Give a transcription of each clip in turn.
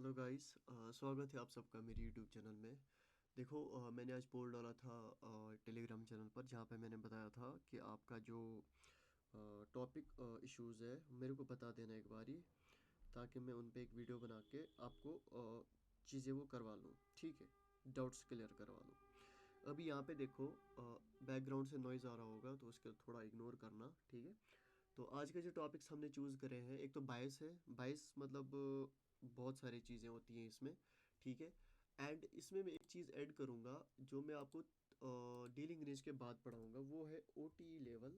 Hello guys, स्वागत है आप सबका मेरे यूट्यूब चैनल में। देखो, मैंने आज पोल डाला था टेलीग्राम चैनल पर, जहाँ पे मैंने बताया था कि आपका जो टॉपिक इश्यूज़ है मेरे को बता देना एक बारी, ताकि मैं उन पे एक वीडियो बना के आपको चीज़ें वो करवा लूँ, ठीक है, डाउट्स क्लियर करवा लूँ। अभी यहाँ पे देखो, बैकग्राउंड से नॉइज़ आ रहा होगा तो उसके थोड़ा इग्नोर करना, ठीक है। तो आज के जो टॉपिक्स हमने चूज़ करे हैं, एक तो बायस है। बायस मतलब बहुत सारी चीज़ें होती हैं इसमें, ठीक है। एंड इसमें मैं एक चीज़ ऐड करूँगा जो मैं आपको डीलिंग रेंज के बाद पढ़ाऊँगा, वो है O T level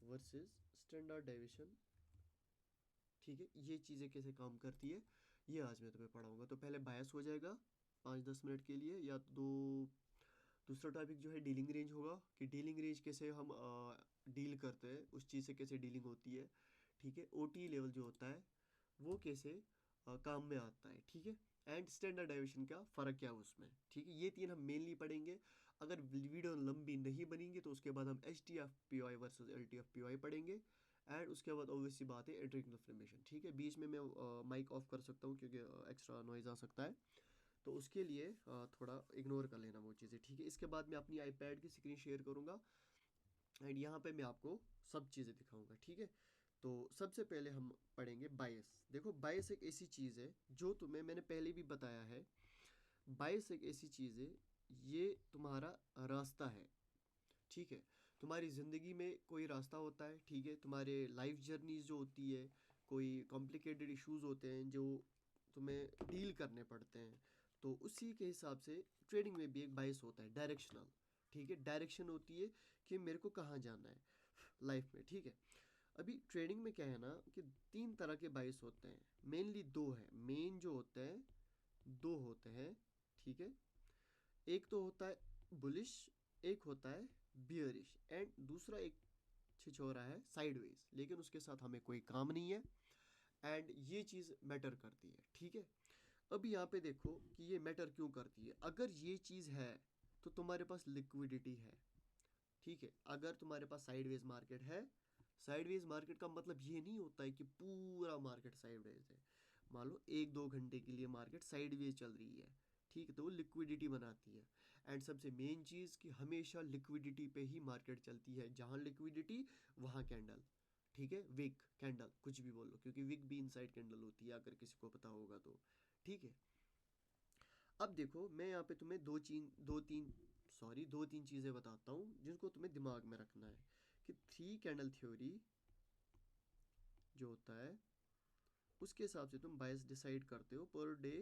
versus standard deviation, ठीक है। ये चीज़ें कैसे काम करती है ये आज मैं तुम्हें पढ़ाऊँगा। तो पहले बायस हो जाएगा 5-10 मिनट के लिए, या तो दूसरा टॉपिक जो है डीलिंग रेंज होगा, कि डीलिंग रेंज कैसे हम डील करते हैं, उस चीज़ से कैसे डीलिंग होती है, ठीक है। ओटी लेवल जो होता है वो कैसे काम में आता है, ठीक है। एंड स्टैंडर्ड डेविएशन का फ़र्क क्या है उसमें, ठीक है। ये तीन हम मेनली पढ़ेंगे। अगर वीडियो लंबी नहीं बनेंगी तो उसके बाद हम H T F P Y versus L T F P Y पढ़ेंगे। एंड उसके बाद ऑब्वियस सी बात है एंट्रिक इन्फॉर्मेशन, ठीक है। बीच में मैं माइक ऑफ कर सकता हूँ क्योंकि एक्स्ट्रा नॉइज़ आ सकता है, तो उसके लिए थोड़ा इग्नोर कर लेना वो चीज़ें, ठीक है। इसके बाद मैं अपनी आईपैड की स्क्रीन शेयर करूँगा एंड यहाँ पे मैं आपको सब चीज़ें दिखाऊंगा, ठीक है। तो सबसे पहले हम पढ़ेंगे बायस। देखो, बायस एक ऐसी चीज़ है जो मैंने पहले भी बताया है। बायस एक ऐसी चीज़ है, ये तुम्हारा रास्ता है, ठीक है। तुम्हारी ज़िंदगी में कोई रास्ता होता है, ठीक है। तुम्हारे लाइफ जर्नीज जो होती है, कोई कॉम्प्लिकेटेड इश्यूज होते हैं जो तुम्हें डील करने पड़ते हैं, तो उसी के हिसाब से ट्रेडिंग में भी एक बायस होता है, डायरेक्शनल, ठीक है। डायरेक्शन होती है कि मेरे को कहाँ जाना है लाइफ में, ठीक है। अभी ट्रेडिंग में क्या है ना, कि 3 तरह के बायस होते हैं, मेनली 2 है। मेन जो होते हैं 2 होते हैं, ठीक है। एक तो होता है बुलिश, एक होता है बियरिश, एंड दूसरा एक छिछोरा है साइडवेज, लेकिन उसके साथ हमें कोई काम नहीं है। एंड ये चीज़ मैटर करती है, ठीक है। अब यहाँ पे देखो कि ये मैटर क्यों करती है। अगर ये चीज़ है तो तुम्हारे पास लिक्विडिटी है, ठीक है। अगर तुम्हारे पास साइडवेज मार्केट है, साइडवेज मार्केट का मतलब ये नहीं होता है कि पूरा मार्केट साइडवेज है। मान लो 1-2 घंटे के लिए मार्केट साइडवेज चल रही है, ठीक है, तो वो लिक्विडिटी बनाती है। एंड सबसे मेन चीज़ कि हमेशा लिक्विडिटी पे ही मार्केट चलती है, जहाँ लिक्विडिटी वहाँ कैंडल, ठीक है। विक कैंडल कुछ भी बोल लो, क्योंकि विक भी इनसाइड कैंडल होती है, अगर किसी को पता होगा तो, ठीक है। अब देखो, मैं यहाँ पे तुम्हें दो तीन चीज़ें बताता हूँ जिनको तुम्हें दिमाग में रखना है, कि 3 कैंडल थ्योरी जो होता है उसके हिसाब से तुम बायस डिसाइड करते हो per day,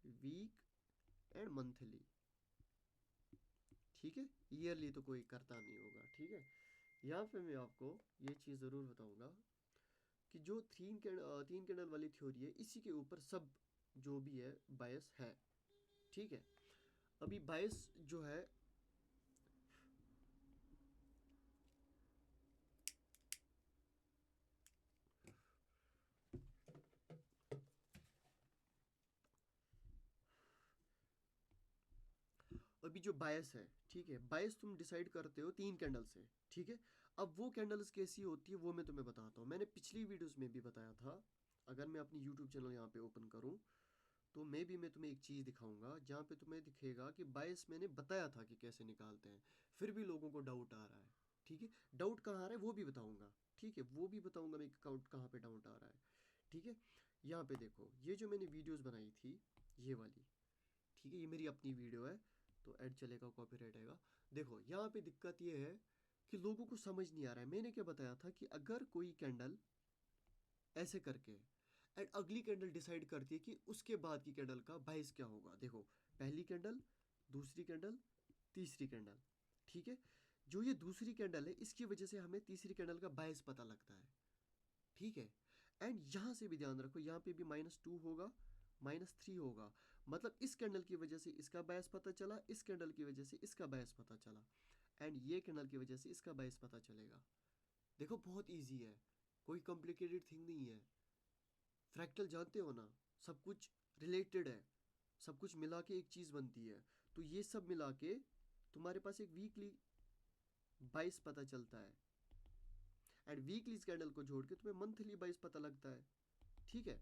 week and monthly, ठीक है। ईयरली तो कोई करता नहीं होगा, ठीक है। यहाँ पे मैं आपको ये चीज़ ज़रूर बताऊंगा कि जो 3 कैंडल वाली थ्योरी है, इसी के ऊपर सब जो भी है बायस है, ठीक है। अभी बायस जो है, अभी जो बायस है, ठीक है, बायस तुम डिसाइड करते हो 3 कैंडल से, ठीक है। अब वो कैंडल्स कैसी होती है वो मैं तुम्हें बताता हूँ। मैंने पिछली वीडियोस में भी बताया था। अगर मैं अपनी यूट्यूब चैनल यहाँ पे ओपन करूँ तो मैं तुम्हें एक चीज़ दिखाऊंगा जहाँ पे तुम्हें दिखेगा कि बायस मैंने बताया था कि कैसे निकालते हैं, फिर भी लोगों को डाउट आ रहा है, ठीक है। डाउट कहाँ आ रहा है वो भी बताऊंगा, ठीक है, वो भी बताऊंगा मैं अकाउंट कहाँ पे डाउट आ रहा है, ठीक है। यहाँ पे देखो, ये जो मैंने वीडियोस बनाई थी, ये वाली, ठीक है, ये मेरी अपनी वीडियो है, तो ऐड चलेगा, कॉपीराइट आएगा। देखो, यहाँ पे दिक्कत ये है कि लोगों को समझ नहीं आ रहा है। मैंने क्या बताया था कि अगर कोई कैंडल ऐसे करके एंड अगली कैंडल डिसाइड करती है कि उसके बाद की कैंडल का बाइस क्या होगा। देखो, पहली कैंडल, दूसरी कैंडल, तीसरी कैंडल, ठीक है। जो ये दूसरी कैंडल है, इसकी वजह से हमें तीसरी कैंडल का बायस पता लगता है, ठीक है। एंड यहाँ से भी ध्यान रखो, यहाँ पे भी -2 होगा, -3 होगा, मतलब इस कैंडल की वजह से इसका बायस पता चला, इस कैंडल की वजह से इसका बायस पता चला, एंड ये कैंडल की वजह से इसका बायस पता चलेगा। देखो, बहुत ईजी है, कोई कॉम्प्लिकेटेड थिंग नहीं है। फ्रैक्टल जानते हो ना, सब कुछ रिलेटेड है, सब कुछ मिला के एक चीज़ बनती है। तो ये सब मिला के तुम्हारे पास एक वीकली बाइस पता चलता है, एंड वीकली कैंडल को जोड़ के तुम्हें मंथली बाइस पता लगता है, ठीक है।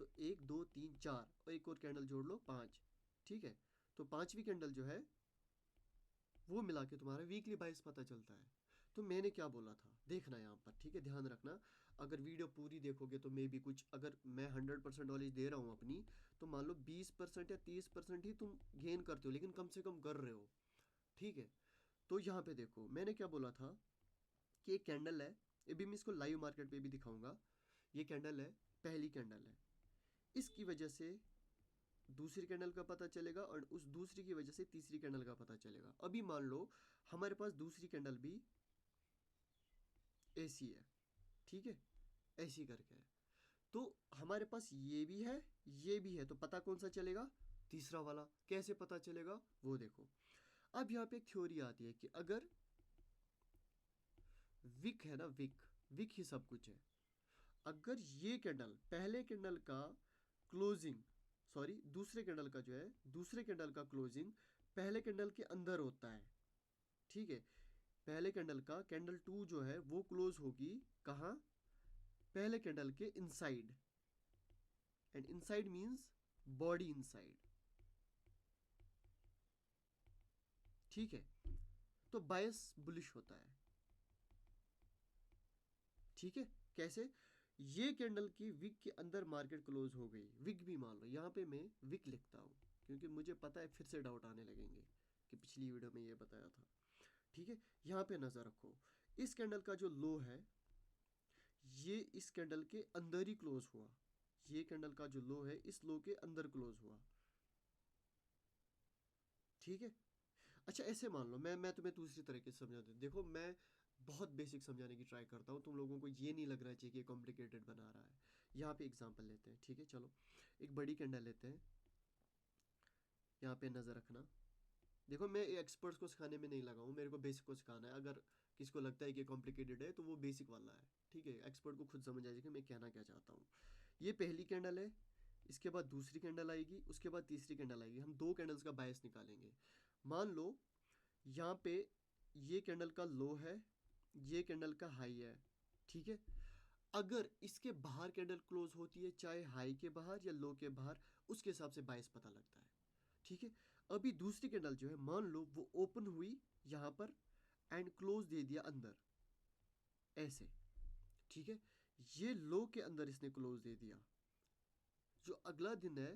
तो 1 2 3 4 और एक और कैंडल जोड़ लो 5, ठीक है। तो पांचवी कैंडल जो है वो मिला के तुम्हारा वीकली बाइस पता चलता है। तो मैंने क्या बोला था देखना यहाँ पर, ठीक है, ध्यान रखना। अगर वीडियो पूरी देखोगे तो मे भी कुछ, अगर मैं 100% नॉलेज दे रहा हूँ अपनी, तो मान लो 20% या 30% ही तुम गेन करते हो, लेकिन कम से कम कर रहे हो, ठीक है। तो यहाँ पे देखो मैंने क्या बोला था कि एक कैंडल है, अभी मैं इसको लाइव मार्केट पे भी दिखाऊंगा। ये कैंडल है, पहली कैंडल है, इसकी वजह से दूसरी कैंडल का पता चलेगा और उस दूसरी की वजह से तीसरी कैंडल का पता चलेगा। अभी मान लो हमारे पास दूसरी कैंडल भी ऐसी है, ठीक है, ऐसी करके है, तो हमारे पास ये भी है, ये भी है, तो पता कौन सा चलेगा? तीसरा वाला। कैसे पता चलेगा वो देखो। अब यहाँ पे एक थ्योरी आती है कि अगर विक है ना, विक, विक ही सब कुछ है। अगर ये कैंडल पहले कैंडल का क्लोजिंग, सॉरी दूसरे कैंडल का जो है, दूसरे कैंडल का क्लोजिंग पहले कैंडल के अंदर होता है, ठीक है। पहले कैंडल का कैंडल 2 जो है वो क्लोज होगी कहाँ? पहले कैंडल के inside, and inside means body inside, ठीक है। तो बायस बुलिश होता है, ठीक है। कैसे? ये कैंडल की विक के अंदर मार्केट क्लोज हो गई, विक भी मान लो, यहाँ पे मैं विक लिखता हूँ क्योंकि मुझे पता है फिर से डाउट आने लगेंगे कि पिछली वीडियो में ये बताया था, ठीक है। यहाँ पे नजर रखो, इस कैंडल का जो लो है ये इस कैंडल के अंदर ही क्लोज हुआ, ये कैंडल का जो लो है इस लो के अंदर क्लोज हुआ, ठीक है। अच्छा ऐसे मान लो, मैं तुम्हें दूसरी तरीके से समझा दूँ। देखो मैं बहुत बेसिक समझाने की ट्राई करता हूँ, तुम लोगों को ये नहीं लग रहा चाहिए कि कॉम्प्लिकेटेड बना रहा है। यहाँ पे एग्जांपल लेते हैं, ठीक है, चलो एक बड़ी कैंडल लेते हैं, यहाँ पे नज़र रखना। देखो मैं एक्सपर्ट्स को सिखाने में नहीं लगा हूँ, मेरे को बेसिक को सिखाना है। अगर किसी को लगता है कि कॉम्प्लिकेटेड है तो वो बेसिक वाला है, ठीक है, एक्सपर्ट को खुद समझ आ जाएगा मैं कहना क्या चाहता हूँ। ये पहली कैंडल है, इसके बाद दूसरी कैंडल आएगी, उसके बाद तीसरी कैंडल आएगी, हम दो कैंडल्स का बायस निकालेंगे। मान लो यहाँ पे ये कैंडल का लो है, ये कैंडल का हाई है, ठीक है। अगर इसके बाहर कैंडल क्लोज होती है, चाहे हाई के बाहर या लो के बाहर, उसके हिसाब से बायस पता लगता है, ठीक है। अभी दूसरी कैंडल जो है मान लो वो ओपन हुई यहाँ पर एंड क्लोज दे दिया अंदर, ऐसे, ठीक है। ये लो के अंदर इसने क्लोज दे दिया, जो अगला दिन है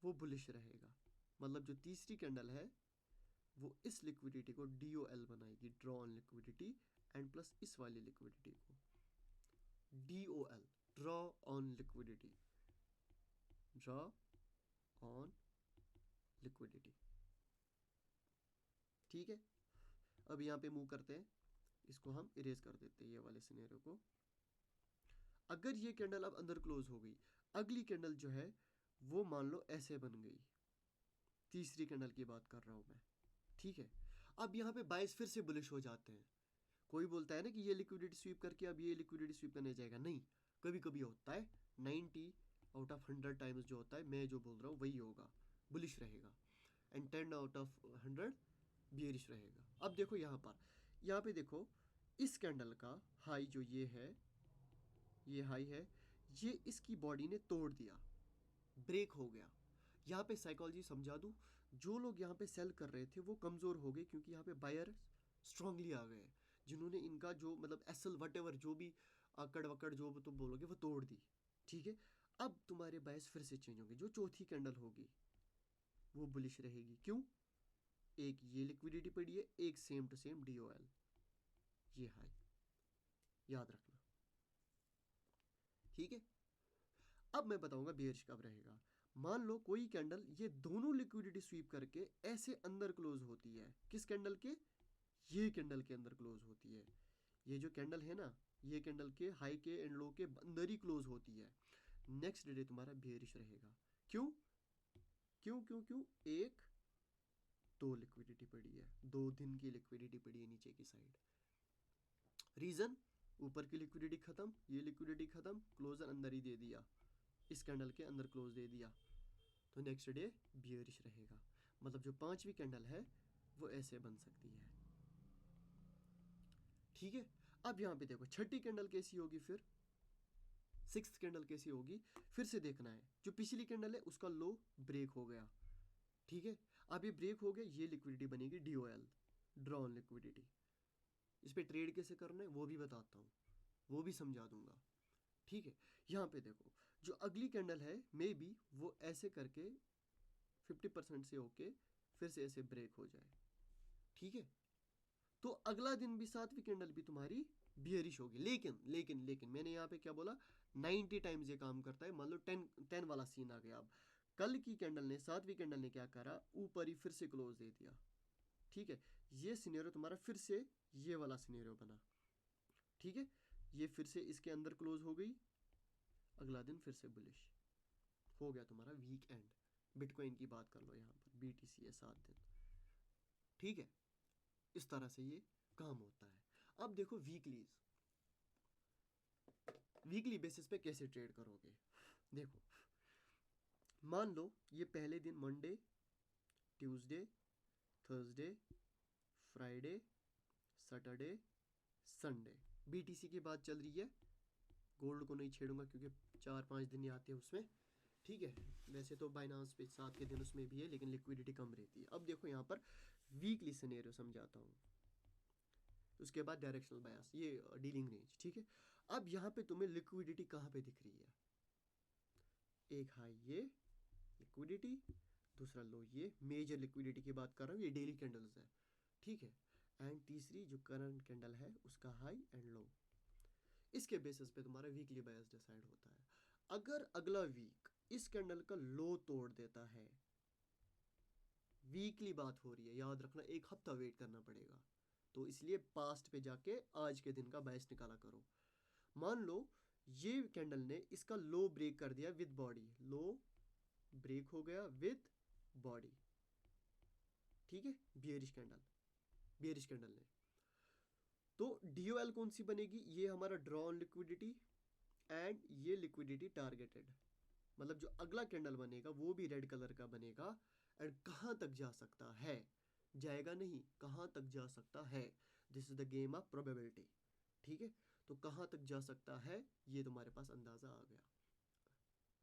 वो बुलिश रहेगा। मतलब जो तीसरी कैंडल है वो इस लिक्विडिटी को DOL बनाएगी, draw on liquidity, and plus इस वाली लिक्विडिटी को DOL, draw on liquidity, draw on liquidity, ठीक है। अब यहाँ पे मूव करते हैं, इसको हम इरेज कर देते हैं ये वाले सिनेरियो को। अगर ये कैंडल अब अंदर क्लोज हो गई, अगली कैंडल जो है वो मान लो ऐसे बन गई, तीसरी कैंडल की बात कर रहा हूँ मैं, ठीक है। अब यहाँ पे बाइस फिर से बुलिश हो जाते हैं। कोई बोलता है ना कि ये लिक्विडिटी स्वीप करके अब ये लिक्विडिटी स्वीप करने जाएगा, नहीं, कभी कभी होता है, 90 आउट ऑफ 100 टाइम्स जो होता है, मैं जो बोल रहा हूँ वही होगा, बुलिश रहेगा, एंड 10 आउट ऑफ 100 बियरिश रहेगा। अब देखो यहाँ पे देखो, इस कैंडल का हाई जो ये है, ये हाई है, ये इसकी बॉडी ने तोड़ दिया, ब्रेक हो गया। यहाँ पे साइकोलॉजी समझा दूँ, जो लोग यहाँ पे सेल कर रहे थे वो कमज़ोर हो गए क्योंकि यहाँ पे बायर स्ट्रांगली आ गए, जिन्होंने इनका जो मतलब एसल वट एवर जो भी अकड़ वकड़ जो तुम बोलोगे वो तोड़ दी, ठीक है। अब तुम्हारे बायस फिर से चेंज होंगे, जो चौथी कैंडल होगी वो बुलिश रहेगी। क्यों? एक ये लिक्विडिटी पड़ी है, एक सेम टू सेम DOL, ये हाई, याद रखना, ठीक है। अब मैं बताऊंगा बेयरिश कब रहेगा। मान लो कोई कैंडल ये दोनों लिक्विडिटी स्वीप करके ऐसे अंदर क्लोज होती है, किस कैंडल के? ये कैंडल के अंदर क्लोज होती है। ये जो कैंडल है ना, ये कैंडल के हाई के एंड लो के अंदर ही क्लोज होती है। नेक्स्ट डे तुम्हारा बेयरिश रहेगा। क्यों क्यों क्यों क्यों? एक दो लिक्विडिटी पड़ी है, 2 दिन की लिक्विडिटी पड़ी है नीचे की साइड। रीजन, ऊपर की लिक्विडिटी खत्म, ये लिक्विडिटी खत्म, क्लोजर अंदर ही दे दिया, इस कैंडल के अंदर क्लोज दे दिया, तो नेक्स्ट डे बियरिश रहेगा। मतलब जो पांचवी कैंडल है वो ऐसे बन सकती है, ठीक है। अब यहाँ पे देखो छठी कैंडल कैसी होगी फिर? सिक्स्थ कैंडल कैसी होगी फिर से देखना है। जो पिछली कैंडल है उसका लो ब्रेक हो गया, ठीक है, अब ये ब्रेक हो गया, ये लिक्विडिटी बनेगी DOL, ड्रॉन लिक्विडिटी। इस पर ट्रेड कैसे करना है वो भी बताता हूँ, वो भी समझा दूंगा, ठीक है। यहाँ पे देखो जो अगली कैंडल है मे बी वो ऐसे करके 50% से होके फिर से ऐसे ब्रेक हो जाए, ठीक है। तो अगला दिन भी सातवीं कैंडल भी तुम्हारी बियरिश होगी, लेकिन लेकिन लेकिन मैंने यहाँ पे क्या बोला, 90 टाइम्स ये काम करता है। मान लो 10 वाला सीन आ गया। अब कल की कैंडल ने, सातवीं कैंडल ने क्या करा, ऊपर ही फिर से क्लोज दे दिया, ठीक है। ये सिनेरियो तुम्हारा फिर से ये वाला सिनेरियो बना, ठीक है। ये फिर से इसके अंदर क्लोज हो गई, अगला दिन फिर से बुलिश हो गया तुम्हारा वीक एंड। बिटकॉइन की बात कर लो, यहाँ पर BTC है 7 दिन, ठीक है। इस तरह से ये काम होता है। अब देखो वीकली बेसिस पे कैसे ट्रेड करोगे। देखो मान लो ये पहले दिन Monday, Tuesday, Thursday, Friday, Saturday, Sunday BTC की बात चल रही है। गोल्ड को नहीं छेड़ूंगा क्योंकि 4-5 दिन ही आते हैं उसमें, ठीक है। वैसे तो बाइनांस पे 7 के दिन उसमें भी है लेकिन लिक्विडिटी कम रहती है। अब देखो यहाँ पर वीकली सिनेरियो समझाता हूँ, उसके बाद डायरेक्शनल बायस, ये डीलिंग रेंज, ठीक है। अब यहाँ पे तुम्हें लिक्विडिटी कहाँ पे दिख रही है, एक हाई ये लिक्विडिटी, दूसरा लो ये मेजर लिक्विडिटी की बात कर रहा हूँ, ये डेली कैंडल्स है, ठीक है। एंड तीसरी जो करंट कैंडल है उसका हाई एंड लो। इसके बेसिस पे तुम्हारा वीकली बायस डिसाइड होता है। अगर अगला वीक इस कैंडल का लो तोड़ देता है, वीकली बात हो रही है, याद रखना, एक हफ्ता वेट करना पड़ेगा, तो इसलिए पास्ट पे जाके आज के दिन का बायस निकाला करो। मान लो ये कैंडल ने इसका लो ब्रेक कर दिया विद बॉडी, लो ब्रेक हो गया विद बॉडी, ठीक है, बियरिश कैंडल ने, तो DOL कौन सी बनेगी, ये हमारा ड्रॉन लिक्विडिटी एंड ये लिक्विडिटी टारगेटेड, मतलब जो अगला कैंडल बनेगा वो भी रेड कलर का बनेगा। एंड कहाँ तक जा सकता है, जाएगा नहीं, कहाँ तक जा सकता है, this is the game of probability, ठीक है। तो कहाँ तक जा सकता है ये तुम्हारे पास अंदाज़ा आ गया,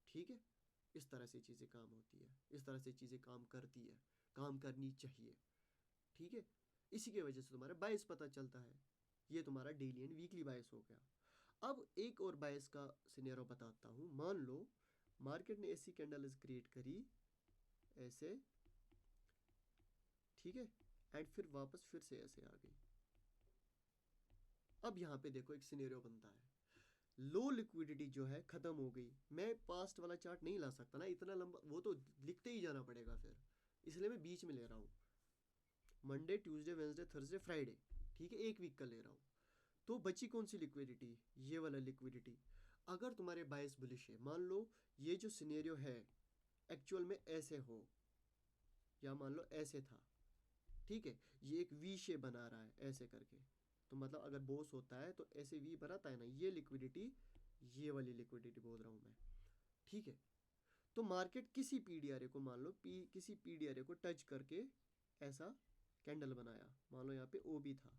ठीक है। इस तरह से चीज़ें काम होती है, इस तरह से चीज़ें काम करती है, काम करनी चाहिए, ठीक है। इसी की वजह से तुम्हारा बायस पता चलता है। ये तुम्हारा डेली एंड वीकली बायस हो गया। अब एक और बायस का सिनेरियो बताता हूँ। मान लो मार्केट ने ऐसी कैंडल्स क्रिएट करी ऐसे, ठीक है, एंड फिर वापस फिर से ऐसे आ गई। अब यहाँ पे देखो एक सिनेरियो बनता है, लो लिक्विडिटी जो है खत्म हो गई। मैं पास्ट वाला चार्ट नहीं ला सकता ना इतना लंबा, वो तो लिखते ही जाना पड़ेगा फिर, इसलिए मैं बीच में ले रहा हूँ, Monday, Tuesday, Wednesday, Thursday, Friday, ठीक है, एक वीक का ले रहा हूँ। तो बची कौन सी लिक्विडिटी, ये वाला लिक्विडिटी। अगर तुम्हारे बायस बुलिश है, मान लो ये जो सिनेरियो है एक्चुअल में ऐसे हो, या मान लो ऐसे था, ठीक है, ये एक वी शेप बना रहा है ऐसे करके, तो मतलब अगर बॉस होता है तो ऐसे वी बनाता है ना, ये लिक्विडिटी, ये वाली लिक्विडिटी बोल रहा हूँ मैं, ठीक है। तो मार्केट किसी PDRA को, मान लो किसी PDRA को टच करके ऐसा कैंडल बनाया, मान लो यहाँ पे OB था,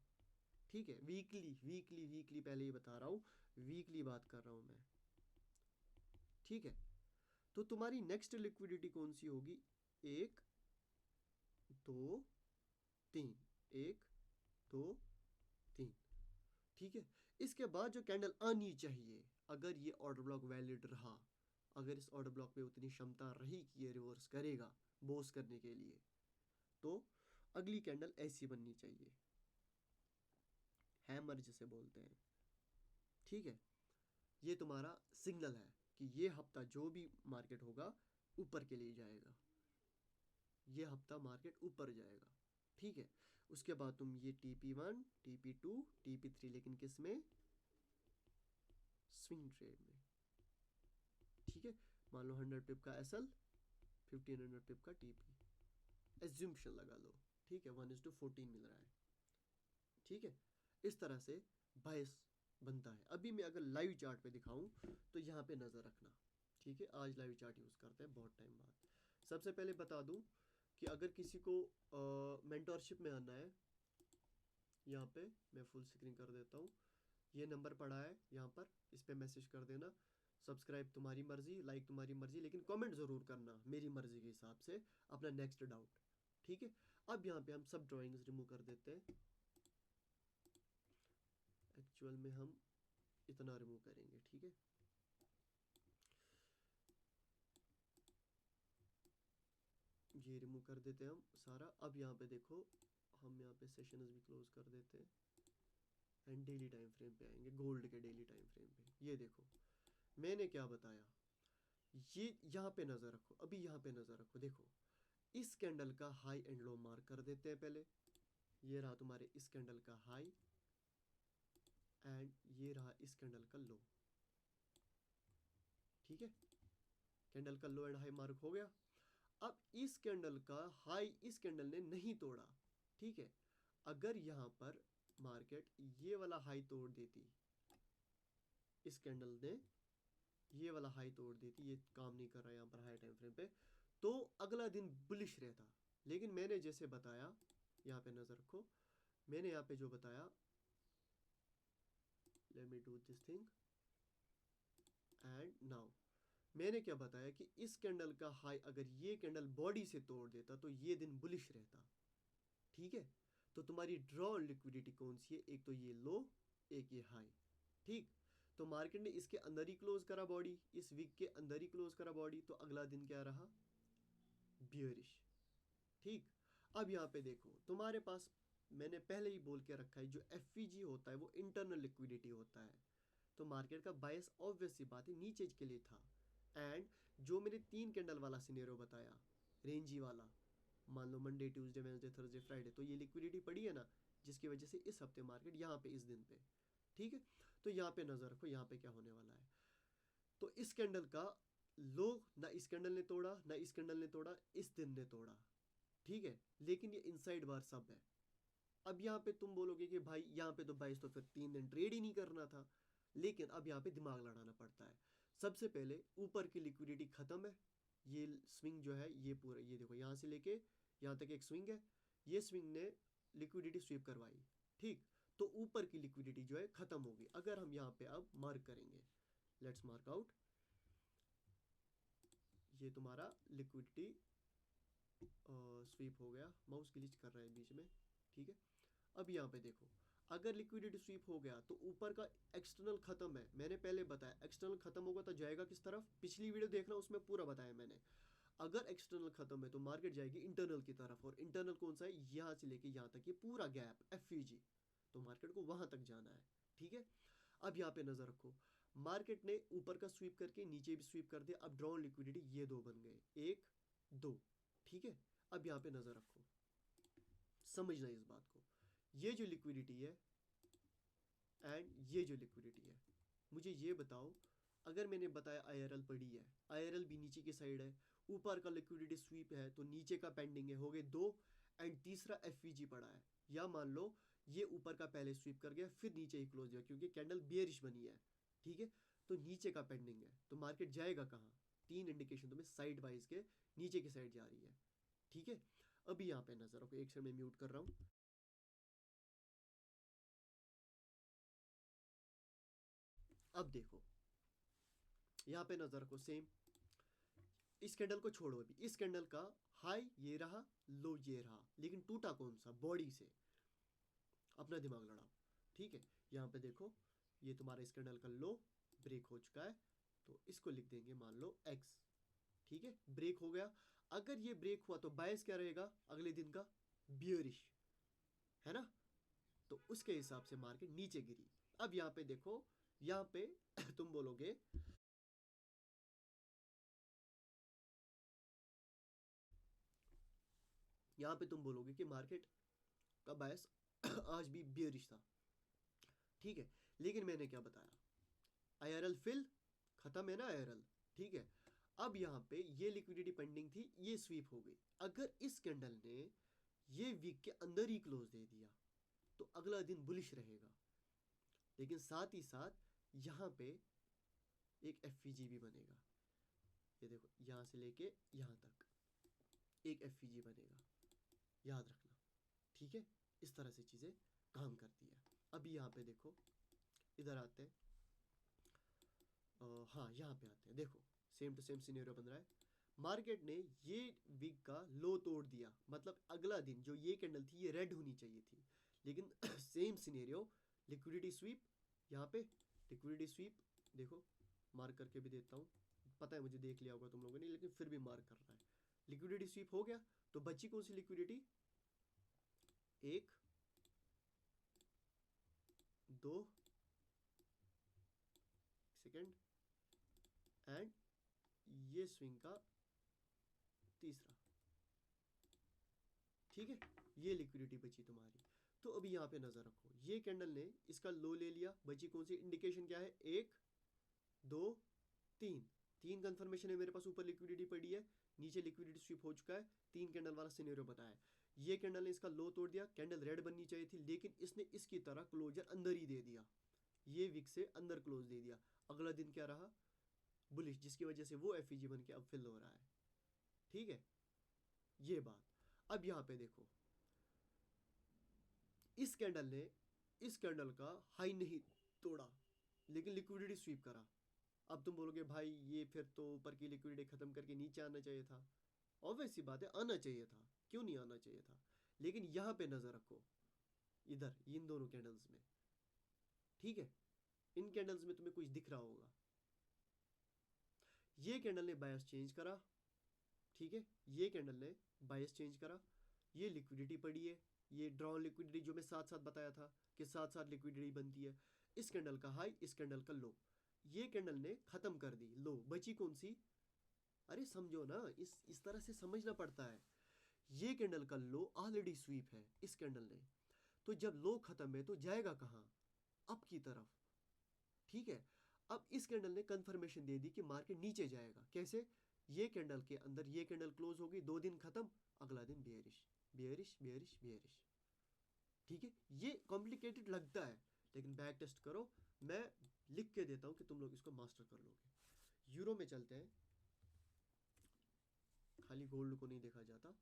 ठीक है। वीकली पहले ही बता रहा हूँ, वीकली बात कर रहा हूँ मैं, ठीक है। तो तुम्हारी नेक्स्ट लिक्विडिटी कौन सी होगी, 1 2 3, 1 2 3, ठीक है। इसके बाद जो कैंडल आनी चाहिए, अगर ये ऑर्डर ब्लॉक वैलिड रहा, अगर इस ऑर्डर ब्लॉक में उतनी क्षमता रही कि ये रिवर्स करेगा बोस करने के लिए, तो अगली कैंडल ऐसी बननी चाहिए, हैमर जिसे बोलते हैं, ठीक है। ये तुम्हारा सिग्नल है कि ये हफ्ता जो भी मार्केट होगा ऊपर के लिए जाएगा, ये हफ्ता मार्केट ऊपर जाएगा, ठीक है। उसके बाद तुम ये TP1, TP2, TP3, लेकिन किस में, स्विंग ट्रेड में, ठीक है। मान लो 100 पिप का SL, 1500 पिप का TP, एज्यूम्पशन लगा लो, ठीक है, 1:14 मिल रहा है, ठीक है। इस तरह से बायस बनता है। अभी मैं अगर लाइव चार्ट पे दिखाऊं तो यहाँ पे नज़र रखना, ठीक है। आज लाइव चार्ट यूज़ करते हैं बहुत टाइम बाद। सबसे पहले बता दूं कि अगर किसी को मेंटोरशिप में आना है, यहाँ पे मैं फुल स्क्रीन कर देता हूँ, ये नंबर पड़ा है यहाँ पर, इस पर मैसेज कर देना, सब्सक्राइब तुम्हारी मर्जी, लाइक तुम्हारी मर्जी, लेकिन कमेंट ज़रूर करना मेरी मर्जी के हिसाब से अपना नेक्स्ट डाउट। ठीक है, अब यहाँ पे हम सब ड्राइंग्स रिमूव कर देते हैं। एक्चुअल में हम इतना रिमूव करेंगे। ठीक है, ये रिमूव कर देते हैं हम सारा। अब यहाँ पे देखो, हम यहाँ पे सेशंस भी क्लोज कर देते हैं एंड डेली टाइम फ्रेम पे आएंगे, गोल्ड के डेली टाइम फ्रेम पे। ये देखो मैंने क्या बताया, ये यहाँ पे नज़र रखो, अभी यहाँ पे नज़र रखो। देखो इस कैंडल का हाई एंड लो मार्क कर देते हैं पहले। ये रहा तुम्हारे इस कैंडल का हाई एंड ये रहा इस कैंडल का लो। ठीक है, कैंडल का लो एंड हाई मार्क हो गया। अब इस कैंडल का हाई इस कैंडल ने नहीं तोड़ा। ठीक है, अगर यहाँ पर मार्केट ये वाला हाई तोड़ देती, इस कैंडल ने ये वाला हाई तोड़ देती, ये काम नहीं कर रहा यहाँ पर हाई टाइम फ्रेम पे, तो अगला दिन बुलिश रहता। लेकिन मैंने जैसे बताया, यहाँ पे नजर रखो, मैंने यहाँ पे जो बताया, let me do this thing and now, मैंने क्या बताया कि इस कैंडल का हाई अगर ये कैंडल बॉडी से तोड़ देता तो ये दिन बुलिश रहता। ठीक है, तो तुम्हारी ड्रॉ लिक्विडिटी कौन सी है, एक तो ये लो, एक ये हाई। ठीक, तो मार्केट ने इसके अंदर ही क्लोज करा बॉडी, इस वीक के अंदर ही क्लोज करा बॉडी, तो अगला दिन क्या रहा, बियरिश। ठीक, अब यहाँ पे देखो तुम्हारे पास, मैंने पहले ही बोल के रखा है, जो एफवीजी होता है वो इंटरनल लिक्विडिटी होता है। तो मार्केट का बायस ऑब्वियस सी बात है नीचे के लिए था। एंड जो मैंने 3 कैंडल वाला सिनेरियो बताया, रेंजी वाला, मान लो Monday Tuesday Wednesday Thursday Friday, तो ये लिक्विडिटी पड़ी है ना, जिसकी वजह से इस हफ्ते मार्केट यहाँ पे इस दिन पे। ठीक है, तो यहाँ पे नजर रखो यहाँ पे क्या होने वाला है। तो इस कैंडल का लो ना इस कैंडल ने तोड़ा ना इस कैंडल ने तोड़ा, इस दिन ने तोड़ा। ठीक है, लेकिन ये इनसाइड बार सब है। अब यहाँ पे तुम बोलोगे कि भाई यहाँ पे तो 22 तो फिर 3 दिन ट्रेड ही नहीं करना था, लेकिन अब यहाँ पे दिमाग लड़ाना पड़ता है। सबसे पहले ऊपर की लिक्विडिटी खत्म है, ये स्विंग जो है ये पूरा, ये देखो यहाँ से लेके यहाँ तक एक स्विंग है, ये स्विंग ने लिक्विडिटी स्वीप करवाई। ठीक, तो ऊपर की लिक्विडिटी जो है खत्म होगी। अगर हम यहाँ पे अब मार्क करेंगे, लेट्स मार्क आउट, ये तुम्हारा लिक्विडिटी स्वीप हो गया, माउस ग्लिच कर रहा है बीच में। ठीक है, अब यहाँ पे देखो, अगर लिक्विडिटी स्वीप हो गया तो ऊपर का एक्सटर्नल खत्म है। मैंने पहले बताया एक्सटर्नल खत्म होगा तो जाएगा किस तरफ, पिछली वीडियो देखना उसमें पूरा बताया मैंने। अगर एक्सटर्नल खत्म है तो मार्केट जाएगी इंटरनल की तरफ, और इंटरनल कौन सा है, यहाँ से लेके यहाँ तक ये पूरा गैप एफईजी, तो मार्केट को वहां तक जाना है। ठीक है, अब यहाँ पे नजर रखो, मार्केट ने ऊपर का स्वीप करके नीचे भी स्वीप कर दिया। अब ड्रॉन लिक्विडिटी ये दो बन गए, एक दो। ठीक है, अब यहाँ पे नजर रखो, समझना इस बात को, ये जो लिक्विडिटी है एंड ये जो लिक्विडिटी है, मुझे ये बताओ, अगर मैंने बताया आईआरएल पड़ी है, आईआरएल भी नीचे की साइड है, ऊपर का लिक्विडिटी स्वीप है तो नीचे का पेंडिंग है, हो गए दो, एंड तीसरा एफवीजी पड़ा है। या मान लो ये ऊपर का पहले स्वीप कर गया फिर नीचे ही क्लोज हुआ क्योंकि कैंडल बियरिश बनी है। ठीक है, तो नीचे का पेंडिंग है, तो मार्केट जाएगा कहाँ, 3 इंडिकेशन तुम्हें साइड वाइज के नीचे की साइड जा रही है। ठीक है, अभी यहाँ पे नजर रखो, एक सेकंड में म्यूट कर रहा हूँ। अब देखो यहाँ पे नजर रखो, सेम, इस कैंडल को छोड़ो, अभी इस कैंडल का हाई ये रहा, लो ये रहा, लेकिन टूटा कौन सा, बॉडी से। अपना दिमाग लड़ाओ। ठीक है, यहाँ पे देखो, ये तुम्हारा इस कैंडल का लो ब्रेक हो चुका है, तो इसको लिख देंगे मान लो एक्स। ठीक है, ब्रेक हो गया। अगर ये ब्रेक हुआ तो बायस क्या रहेगा अगले दिन का, बियरिश, है ना, तो उसके हिसाब से मार्केट नीचे गिरी। अब यहाँ पे देखो, यहाँ पे तुम बोलोगे, यहाँ पे तुम बोलोगे कि मार्केट का बायस आज भी बियरिश था। ठीक है, लेकिन मैंने क्या बताया, आईआरएल फिल खत्म है ना आईआरएल। ठीक है, अब यहाँ पे ये लिक्विडिटी पेंडिंग थी, ये स्वीप हो गई। अगर इस कैंडल ने ये वीक के अंदर ही क्लोज दे दिया तो अगला दिन बुलिश रहेगा, लेकिन साथ ही साथ यहाँ पे एक एफवीजी भी बनेगा। ये देखो यहाँ से लेके यहाँ तक एक एफवीजी बनेगा, याद रखना। ठीक है, इस तरह से चीज़ें काम करती है। अभी यहाँ पे देखो, इधर आते हैं, हाँ यहाँ पे आते हैं, देखो सेम टू सेम सिनेरियो बन रहा है। मार्केट ने ये वीक का लो तोड़ दिया, मतलब अगला दिन जो ये कैंडल थी ये रेड होनी चाहिए थी, लेकिन सेम सिनेरियो, लिक्विडिटी स्वीप यहाँ पे, लिक्विडिटी स्वीप देखो, मार्क करके भी देता हूँ, पता है मुझे, देख लिया होगा तुम लोगों ने, लेकिन फिर भी मार्क कर रहा है। लिक्विडिटी स्वीप हो गया, तो बची कौन सी लिक्विडिटी, 1 2 सेकेंड एंड ये स्विंग का तीसरा, ठीक है, ये लिक्विडिटी बची तुम्हारी। तो अभी यहाँ पे नजर रखो, ये कैंडल ने इसका लो ले लिया, बची कौन सी, इंडिकेशन क्या है, 1 2 3, 3 कंफर्मेशन है मेरे पास, ऊपर लिक्विडिटी पड़ी है, नीचे लिक्विडिटी स्वीप हो चुका है, 3 कैंडल वाला सिनेरियो बताया। ये कैंडल ने इसका लो तोड़ दिया, कैंडल रेड बननी चाहिए थी, लेकिन इसने इसकी तरह क्लोजर अंदर ही दे दिया, ये विक से अंदर क्लोज दे दिया। अगला दिन क्या रहा, बुलिश, जिसकी वजह से वो एफईजी बन के अब फिल हो रहा है, ठीक है, ये बात। अब यहाँ पे देखो, इस कैंडल ने इस कैंडल का हाई नहीं तोड़ा, लेकिन लिक्विडिटी स्वीप करा। अब तुम बोलोगे भाई ये फिर तो ऊपर की लिक्विडिटी खत्म करके नीचे आना चाहिए था, ऑब्वियस सी बात है, आना चाहिए था, क्यों नहीं आना चाहिए था, लेकिन यहाँ पे नजर रखो, इधर इन दोनों कैंडल्स में, ठीक है, इन कैंडल्स में तुम्हें कुछ दिख रहा होगा, ये कैंडल ने बायस चेंज करा, ठीक है, ये कैंडल ने बायस चेंज करा, ये लिक्विडिटी पड़ी है, ये ड्रॉन लिक्विडिटी जो मैं साथ साथ बताया था कि साथ साथ लिक्विडिटी बनती है, इस कैंडल का हाई, इस कैंडल का लो, ये कैंडल ने खत्म कर दी लो, बची कौन सी, अरे समझो ना, इस तरह से समझना पड़ता है। ये कैंडल का लो ऑलरेडी स्वीप है इस कैंडल ने, तो जब लो खत्म है तो जाएगा कहाँ, अप की तरफ, ठीक है। अब इस कैंडल ने कंफर्मेशन दे दी कि मार्केट नीचे जाएगा, कैसे, ये कैंडल के अंदर ये कैंडल क्लोज होगी, 2 दिन खत्म, अगला दिन बेयरिश बेयरिश बेयरिश बेयरिश, ठीक है। ये कॉम्प्लिकेटेड लगता है, लेकिन बैक टेस्ट करो, मैं लिख के देता हूं कि तुम लोग इसको मास्टर कर लोगे। यूरो में चलते हैं, खाली गोल्ड को नहीं देखा जाता,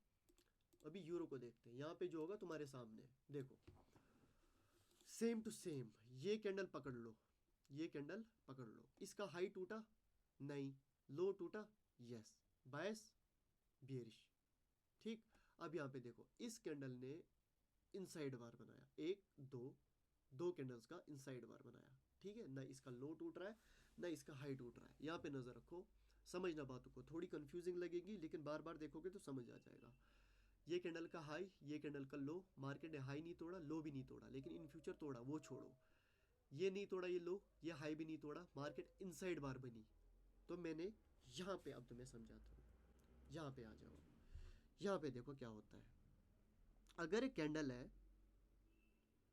अभी यूरो को देखते हैं। यहाँ पे जो होगा तुम्हारे सामने देखो, सेम टू सेम, ये कैंडल पकड़ लो, ये कैंडल पकड़ लो, इसका हाई टूटा नहीं, लो टूटा यस, बायस बियरिश, ठीक। अब यहाँ पे देखो, इस कैंडल ने इनसाइड बार बनाया, 1 2 कैंडल्स का इनसाइड बार बनाया, ठीक है, ना इसका लो टूट रहा है ना इसका हाई टूट रहा है। यहाँ पे नजर रखो, समझना बातों को, थोड़ी कंफ्यूजिंग लगेगी लेकिन बार बार देखोगे तो समझ आ जाएगा। ये कैंडल का हाई, ये कैंडल का लो, मार्केट ने हाई नहीं तोड़ा, लो भी नहीं तोड़ा, लेकिन इन फ्यूचर तोड़ा, वो छोड़ो, ये नहीं तोड़ा, ये लो, ये हाई भी नहीं तोड़ा, मार्केट इनसाइड बार बनी। तो मैंने यहाँ पे, अब तुम्हें समझाता हूँ, यहाँ पे आ जाओ, यहाँ पे देखो क्या होता है। अगर एक कैंडल है,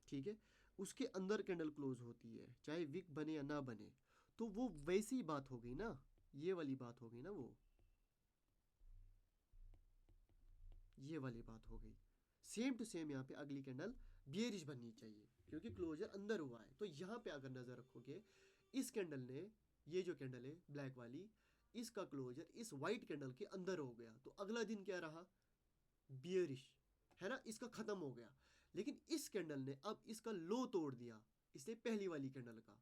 ठीक है, उसके अंदर कैंडल क्लोज होती है, चाहे विक बने या ना बने, तो वो वैसी बात हो गई ना, ये वाली बात हो गई ना, वो ये वाली बात हो गई। सेम टू सेम यहाँ पे अगली कैंडल बियरिश बननी चाहिए, क्योंकि क्लोजर अंदर हुआ है। तो यहाँ पे अगर नजर रखोगे, इस कैंडल ने, ये जो कैंडल है ब्लैक वाली, इसका क्लोजर इस वाइट कैंडल के अंदर हो गया, तो अगला दिन क्या रहा, बियरिश, है ना, इसका खत्म हो गया। लेकिन इस कैंडल ने अब इसका लो तोड़ दिया, इसने पहली वाली कैंडल का,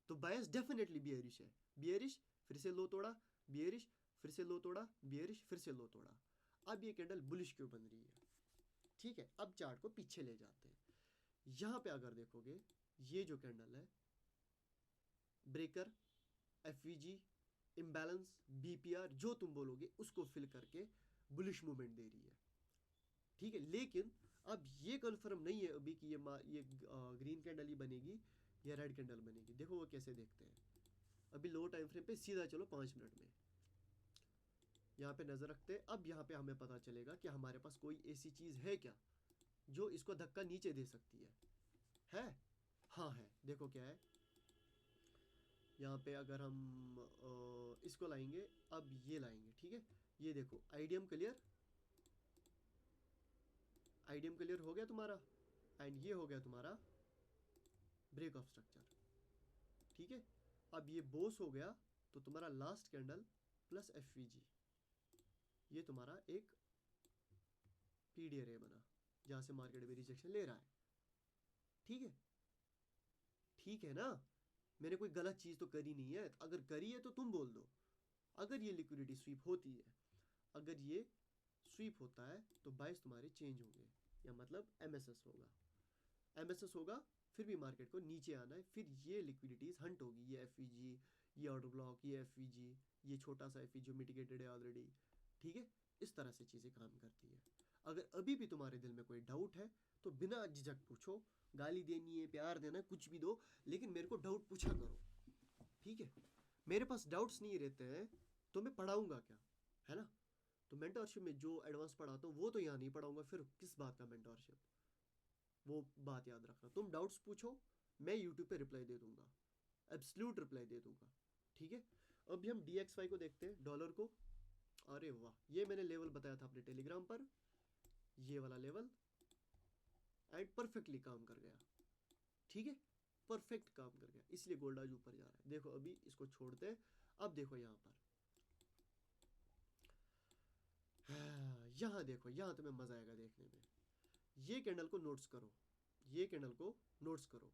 तो बायस डेफिनेटली बियरिश है, बियरिश, फिर से लो तोड़ा, बियरिश, फिर से लो तोड़ा, बियरिश, फिर से लो तोड़ा। अब ये कैंडल बुलिश क्यों बन रही है, ठीक है। अब चार्ट को पीछे ले जाते हैं, यहां पे अगर देखोगे, ये जो कैंडल है, ब्रेकर, एफवीजी, इम्बैलेंस, बीपीआर, जो तुम बोलोगे उसको फिल करके बुलिश मूवमेंट दे रही है, ठीक है। लेकिन अब ये कंफर्म नहीं है अभी कि ये ग्रीन कैंडल ही बनेगी या रेड कैंडल बनेगी। देखो वो कैसे देखते हैं, अभी लो टाइम फ्रेम पे सीधा चलो 5 मिनट में, यहाँ पे नजर रखते हैं। अब यहाँ पे हमें पता चलेगा कि हमारे पास कोई ऐसी चीज है क्या जो इसको धक्का नीचे दे सकती है? हाँ है, देखो क्या है। यहाँ पे अगर हम इसको लाएंगे, अब ये लाएंगे, ठीक है, ये देखो, आईडीएम क्लियर, आईडीएम क्लियर हो गया तुम्हारा, एंड ये हो गया तुम्हारा ब्रेक ऑफ स्ट्रक्चर, ठीक है। अब ये बोस हो गया, तो तुम्हारा लास्ट कैंडल प्लस एफवीजी, ये तुम्हारा एक पीडी रे बना, जहां से मार्केट में रिजेक्शन ले रहा है, ठीक है, ठीक है ना। मैंने कोई गलत चीज़ तो करी नहीं है, अगर करी है तो तुम बोल दो। अगर ये लिक्विडिटी स्वीप होती है, अगर ये स्वीप होता है तो बाइस तुम्हारे चेंज होंगे, या मतलब एमएसएस होगा। एमएसएस होगा, फिर भी मार्केट को नीचे आना है, फिर ये लिक्विडिटीज हंट होगी, ये एफवीजी, ये ऑर्डर ब्लॉक, ये एफवीजी, ये छोटा सा एफवीजी जो मिटिगेटेड है ऑलरेडी। ठीक है, इस तरह से चीज़ें काम करती है। अगर अभी भी तुम्हारे दिल में कोई डाउट है तो बिना झिझक पूछो, गाली देनी है, प्यार देना है, कुछ भी दो, लेकिन मेरे को डाउट पूछा करो। ठीक है, मेरे पास डाउट्स नहीं रहते हैं तो मैं पढ़ाऊंगा क्या, है ना। तो मेंटरशिप में जो एडवांस पढ़ाता हूँ वो तो यहाँ नहीं पढ़ाऊंगा, फिर किस बात का मेंटरशिप। वो बात याद रखना, तुम डाउट्स पूछो, मैं यूट्यूब पे रिप्लाई दे दूंगा, एब्सल्यूट रिप्लाई दे दूंगा। ठीक है, अभी हम DXY को देखते हैं, डॉलर को। अरे वाह, ये मैंने लेवल बताया था अपने टेलीग्राम पर, ये वाला लेवल, एंड परफेक्टली काम कर गया। ठीक है, परफेक्ट काम कर गया, इसलिए गोल्ड आज ऊपर जा रहा है। देखो अभी इसको छोड़ते हैं, अब देखो यहाँ पर, यहाँ देखो, यहाँ तुम्हें मजा आएगा देखने में। ये कैंडल को नोट्स करो, ये कैंडल को नोट्स करो।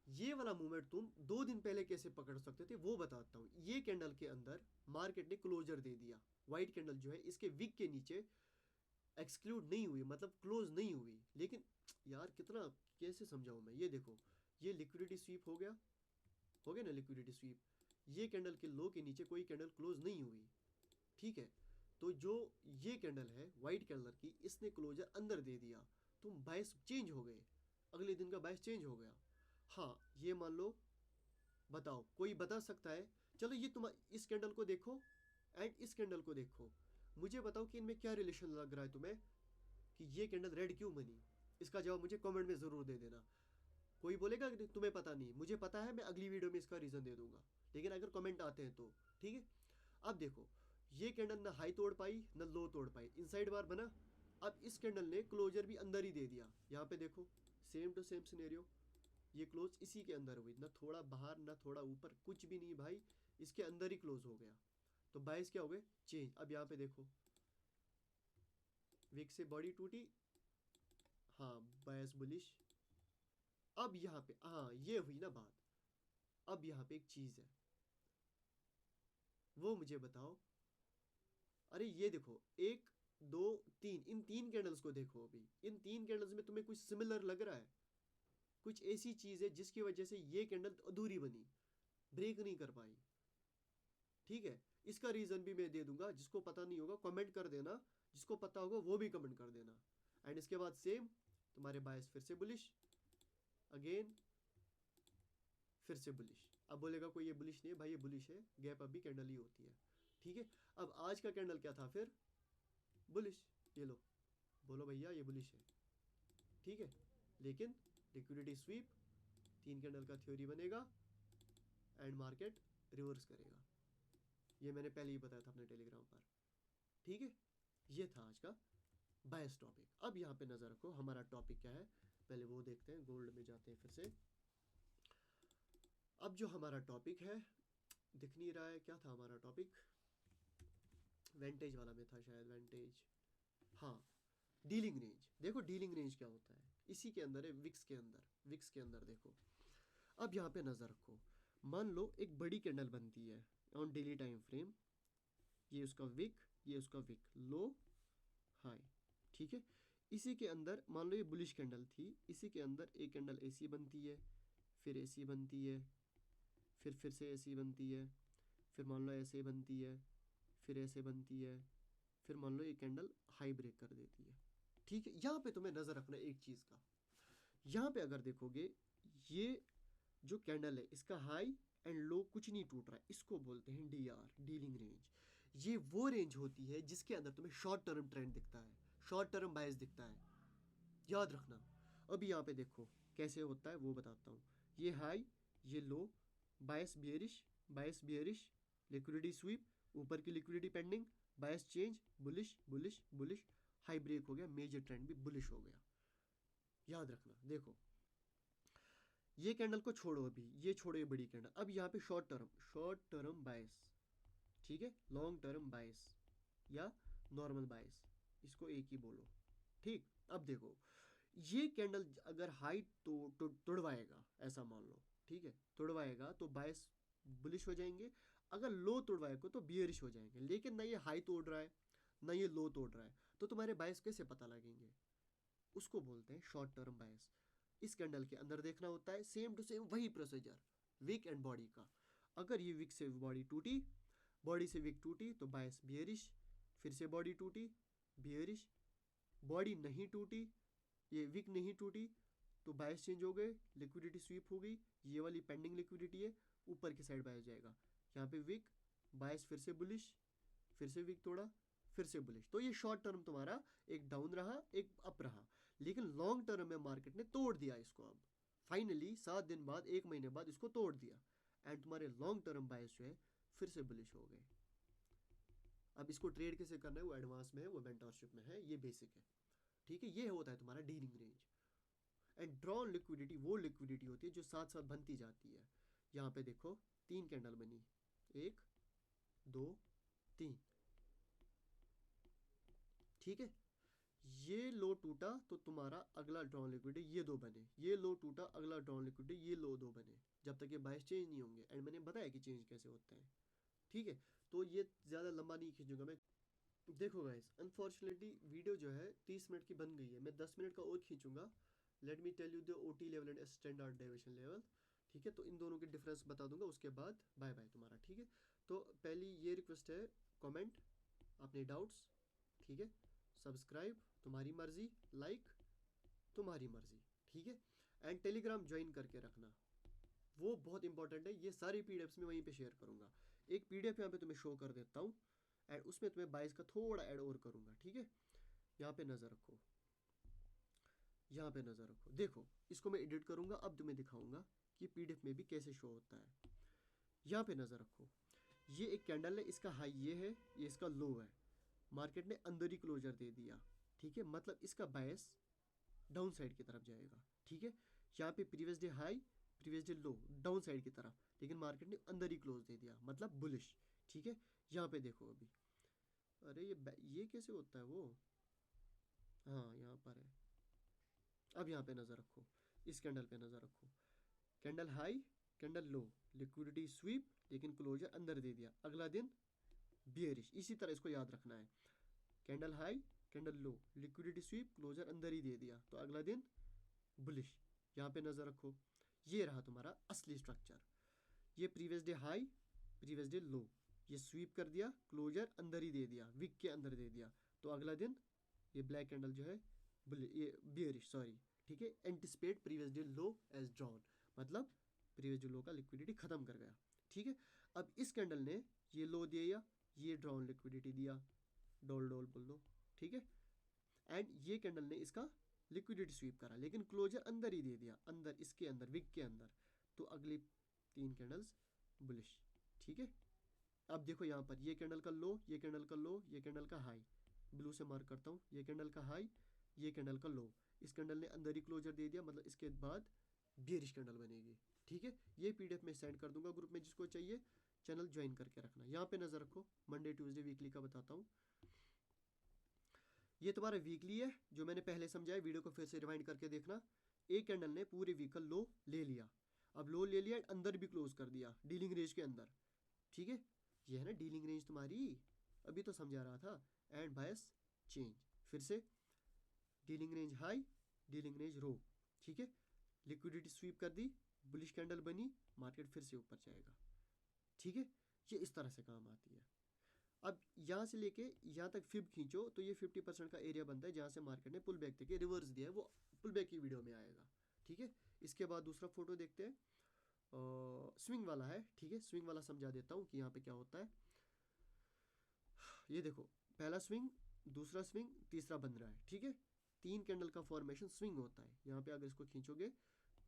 ये वाला मूवमेंट तुम 2 दिन पहले कैसे पकड़ सकते थे वो बताता हूँ। ये कैंडल के अंदर मार्केट ने क्लोजर दे दिया, व्हाइट कैंडल जो है इसके विक के नीचे एक्सक्लूड नहीं हुई, मतलब क्लोज नहीं हुई। लेकिन यार कितना कैसे समझाऊं मैं, ये देखो, ये लिक्विडिटी स्वीप हो गया ना लिक्विडिटी स्वीप। ये कैंडल के लो के नीचे कोई कैंडल क्लोज नहीं हुई। ठीक है, तो जो ये कैंडल है व्हाइट कैंडल की, इसने क्लोजर अंदर दे दिया, तुम बायस चेंज हो गए, अगले दिन का बायस चेंज हो गया। हाँ, ये मान लो, बताओ कोई बता सकता है, चलो ये तुम इस कैंडल को देखो एंड इस कैंडल को देखो, मुझे बताओ कि इनमें क्या रिलेशन लग रहा है तुम्हें, कि ये कैंडल रेड क्यों बनी। इसका जवाब मुझे कमेंट में ज़रूर दे देना। कोई बोलेगा कि तुम्हें पता नहीं, मुझे पता है, मैं अगली वीडियो में इसका रीज़न दे दूंगा, लेकिन अगर कमेंट आते हैं तो। ठीक है, अब देखो, ये कैंडल ना हाई तोड़ पाई ना लो तोड़ पाई, इनसाइड बार बना। अब इस कैंडल ने क्लोजर भी अंदर ही दे दिया, यहाँ पे देखो, सेम टू सेम सिनेरियो, ये क्लोज इसी के अंदर हुई, ना थोड़ा बाहर ना थोड़ा ऊपर, कुछ भी नहीं भाई, इसके अंदर ही क्लोज हो गया। तो बाइस क्या हो गए, चेंज। अब यहाँ पे देखो, विक से बॉडी टूटी, हाँ बायस बुलिश। अब यहाँ पे हाँ ये हुई ना बात, अब यहाँ पे एक चीज है, वो मुझे बताओ। अरे ये देखो, एक दो तीन, इन 3 कैंडल्स को देखो, अभी इन 3 कैंडल्स में तुम्हें कुछ सिमिलर लग रहा है, कुछ ऐसी चीज है जिसकी वजह से ये कैंडल अधूरी बनी, ब्रेक नहीं कर पाई। ठीक है, इसका रीजन भी मैं दे दूंगा, जिसको पता नहीं होगा कमेंट कर देना, जिसको पता होगा वो भी कमेंट कर देना। एंड इसके बाद सेम, तुम्हारे बायस फिर से बुलिश, अगेन फिर से बुलिश। अब बोलेगा कोई ये बुलिश नहीं है भाई, ये बुलिश है, गैप अभी कैंडल ही होती है। ठीक है, अब आज का कैंडल क्या था फिर, बुलिश, ये लो, बोलो भैया ये बुलिश है। ठीक है, लेकिन लिक्विडिटी स्वीप, 3 कैंडल का थ्योरी बनेगा एंड मार्केट रिवर्स करेगा, ये मैंने पहले ही बताया था अपने टेलीग्राम पर। ठीक है, ये था आज का बायस टॉपिक। अब यहाँ पे नजर रखो हमारा टॉपिक क्या है, पहले वो देखते हैं, गोल्ड में जाते हैं फिर से। अब जो हमारा टॉपिक है, दिख नहीं रहा है, क्या था हमारा टॉपिक, वेंटेज वाला में था शायद, वेंटेज, हाँ, डीलिंग रेंज। देखो डीलिंग रेंज क्या होता है, इसी के अंदर है, विक्स के अंदर, विक्स के अंदर देखो। अब यहाँ पे नजर रखो, मान लो एक बड़ी कैंडल बनती है ऑन डेली टाइम फ्रेम, ये उसका विक, ये उसका विक, लो हाई। ठीक है, इसी के अंदर मान लो ये बुलिश कैंडल थी, इसी के अंदर एक कैंडल ऐसी बनती है, फिर ऐसी बनती है, फिर से ऐसी बनती है, फिर मान लो ऐसे बनती है, फिर ऐसे बनती है, फिर मान लो ये कैंडल हाई ब्रेक कर देती है। ठीक है, यहाँ पे तुम्हें नजर रखना एक चीज का, यहाँ पे अगर देखोगे, ये जो कैंडल है इसका हाई एंड लो कुछ नहीं टूट रहा है, इसको बोलते हैं DR, डीलिंग रेंज। ये वो रेंज होती है जिसके अंदर तुम्हें शॉर्ट टर्म ट्रेंड दिखता है, शॉर्ट टर्म बायस दिखता है, याद रखना। अभी यहाँ पे देखो कैसे होता है वो बताता हूँ, ये हाई, ये low, bias bearish, bias bearish, liquidity sweep, ऊपर की liquidity pending, bias change, bullish bullish bullish, high break हो गया, मेजर ट्रेंड भी बुलिश हो गया, याद रखना। देखो ये कैंडल को छोड़ो, अभी ये छोड़ो, ये बड़ी कैंडल, अब यहाँ पे शॉर्ट टर्म बायस, ठीक है, लॉन्ग टर्म बायस या नॉर्मल बायस, इसको एक ही बोलो। ठीक, अब देखो ये कैंडल अगर हाई तो तोड़वाएगा, ऐसा मान लो, ठीक है, तोड़वाएगा तो बायस बुलिश हो जाएंगे, अगर लो तोड़वाएगा तो बियरिश हो जाएंगे। लेकिन ना ये हाई तोड़ रहा है ना ये लो तोड़ रहा है, तो तुम्हारे बायस कैसे पता लगेंगे? उसको बोलते हैं शॉर्ट टर्म बायस। इस कैंडल के अंदर देखना होता है सेम टू सेम वही प्रोसीजर विक एंड बॉडी का। अगर ये विक से बॉडी टूटी, बॉडी से विक टूटी तो बायस बियरिश, फिर से बॉडी टूटी बियरिश, बॉडी नहीं टूटी, ये विक नहीं टूटी तो बायस चेंज हो गए, लिक्विडिटी स्वीप हो गई, ये वाली पेंडिंग लिक्विडिटी है, ऊपर की साइड बायस जाएगा। यहाँ पे विक, बायस फिर से बुलिश, फिर से विक तोड़ा, फिर से बुलिश। तो ये शॉर्ट टर्म तुम्हारा एक डाउन रहा एक अप रहा, लेकिन लॉन्ग टर्म में मार्केट ने तोड़ दिया इसको। अब फाइनली 7 दिन बाद 1 महीने बाद इसको तोड़ दिया एंड तुम्हारे लॉन्ग टर्म बायस जो है फिर से बुलिश हो गए। अब इसको ट्रेड कैसे करना है वो एडवांस में है, वो मेंटरशिप में है, ये बेसिक है। ठीक है, ये होता है तुम्हारा dealing range. And drawn liquidity वो लिक्विडिटी होती है जो साथ साथ बनती जाती है। यहाँ पे देखो 3 कैंडल बनी, 1 2 3, ठीक है। ये लो टूटा तो तुम्हारा अगला ड्रॉन लिक्विडिटी ये 2 बने, ये लो टूटा अगला ड्रॉन लिक्विडिटी ये लो 2 बने, जब तक ये बायस चेंज नहीं होंगे। एंड मैंने बताया कि चेंज कैसे होते हैं, ठीक है। तो ये ज़्यादा लंबा नहीं खींचूंगा मैं। देखो गाइस, अनफॉर्चुनेटली वीडियो जो है 30 मिनट की बन गई है, मैं 10 मिनट का और खींचूंगा। Let me tell you the OT level and standard deviation level, ठीक है। तो इन दोनों के डिफरेंस बता दूंगा, उसके बाद बाय बाय तुम्हारा, ठीक है। तो पहली ये रिक्वेस्ट है, कमेंट अपने डाउट्स, ठीक है। सब्सक्राइब तुम्हारी मर्जी, लाइक तुम्हारी मर्जी, ठीक है। एंड टेलीग्राम ज्वाइन करके रखना, वो बहुत इंपॉर्टेंट है। ये सारी पीडीएफ्स में वहीं पे शेयर करूंगा। एक पीडीएफ यहाँ पे तुम्हें शो कर देता हूँ एंड उसमें तुम्हें बायस का थोड़ा ऐड और करूंगा, ठीक है। यहाँ पे नज़र रखो, यहाँ पे नज़र रखो, देखो इसको मैं एडिट करूंगा, अब तुम्हें दिखाऊंगा कि पीडीएफ में भी कैसे शो होता है। यहाँ पे नज़र रखो, ये एक कैंडल है, इसका हाई ये है, ये इसका लो है, मार्केट ने अंदर ही क्लोजर दे दिया, ठीक है। मतलब इसका बायस डाउन साइड की तरफ जाएगा, ठीक है। यहाँ पे previous day high previous day लो डाउन साइड की तरफ, लेकिन मार्केट ने अंदर ही क्लोज दे दिया, मतलब बुलिश, ठीक है। यहाँ पे देखो अभी, अरे ये कैसे होता है वो, हाँ यहाँ पर है। अब यहाँ पे नज़र रखो, इस कैंडल पे नज़र रखो, कैंडल हाई कैंडल लो, लिक्विडिटी स्वीप लेकिन क्लोजर अंदर दे दिया, अगला दिन बियरिश। इसी तरह इसको याद रखना है, कैंडल हाई कैंडल लो, लिक्विडिटी स्वीप क्लोजर अंदर ही दे दिया तो अगला दिन बुलिश। यहाँ पे नज़र रखो, ये रहा तुम्हारा असली स्ट्रक्चर। ये previous day high previous day लो, ये स्वीप कर दिया, क्लोजर अंदर ही दे दिया, विक के अंदर दे दिया, तो अगला दिन ये ब्लैक कैंडल जो है ये बियरिश, सॉरी, ठीक है। Anticipate previous day low as drawn, मतलब प्रीवियस डे लो का लिक्विडिटी खत्म कर गया, ठीक है। अब इस कैंडल ने ये लो दिया, ये ड्रॉन लिक्विडिटी दिया, डोल डोल बोल दो, ठीक है। एंड ये कैंडल ने इसका लिक्विडिटी स्वीप करा, लेकिन क्लोजर अंदर ही दे दिया, अंदर इसके अंदर विक के अंदर, तो अगली 3 कैंडल्स बुलिश, ठीक है। अब देखो यहाँ पर ये कैंडल का लो, ये कैंडल का लो, ये कैंडल का हाई, ब्लू से मार्क करता हूँ, ये कैंडल का हाई, ये कैंडल का लो, इस कैंडल ने अंदर ही क्लोजर दे दिया, मतलब इसके बाद बियरिश कैंडल बनेगी, ठीक है। ये पीडीएफ में सेंड कर दूंगा ग्रुप में, जिसको चाहिए चैनल ज्वाइन करके रखना। यहाँ पे नज़र रखो, मंडे ट्यूसडे वीकली का बताता हूँ। ये तुम्हारा वीकली है, जो मैंने पहले समझाया, वीडियो को फिर से रिवाइंड करके देखना। एक कैंडल ने पूरे वीक का लो ले लिया, अब लो ले लिया अंदर भी क्लोज कर दिया डीलिंग रेंज के अंदर, ठीक है। ये है ना डीलिंग रेंज तुम्हारी, अभी तो समझा रहा था। एंड बायस चेंज, फिर से dealing range high dealing range low, ठीक है। लिक्विडिटी स्वीप कर दी, बुलिश कैंडल बनी, मार्केट फिर से ऊपर जाएगा, ठीक है। ये इस तरह से काम आती है। अब यहाँ से लेके यहाँ तक फिब खींचो तो ये 50% का एरिया बनता है जहाँ से मार्केट ने पुल बैक देके रिवर्स दिया है, वो पुल बैक की वीडियो में आएगा, ठीक है। इसके बाद दूसरा फोटो देखते हैं, स्विंग वाला है, ठीक है। स्विंग वाला समझा देता हूँ कि यहाँ पे क्या होता है। ये देखो, पहला स्विंग, दूसरा स्विंग, तीसरा बन रहा है, ठीक है। 3 कैंडल का फॉर्मेशन स्विंग होता है। यहाँ पे अगर इसको खींचोगे,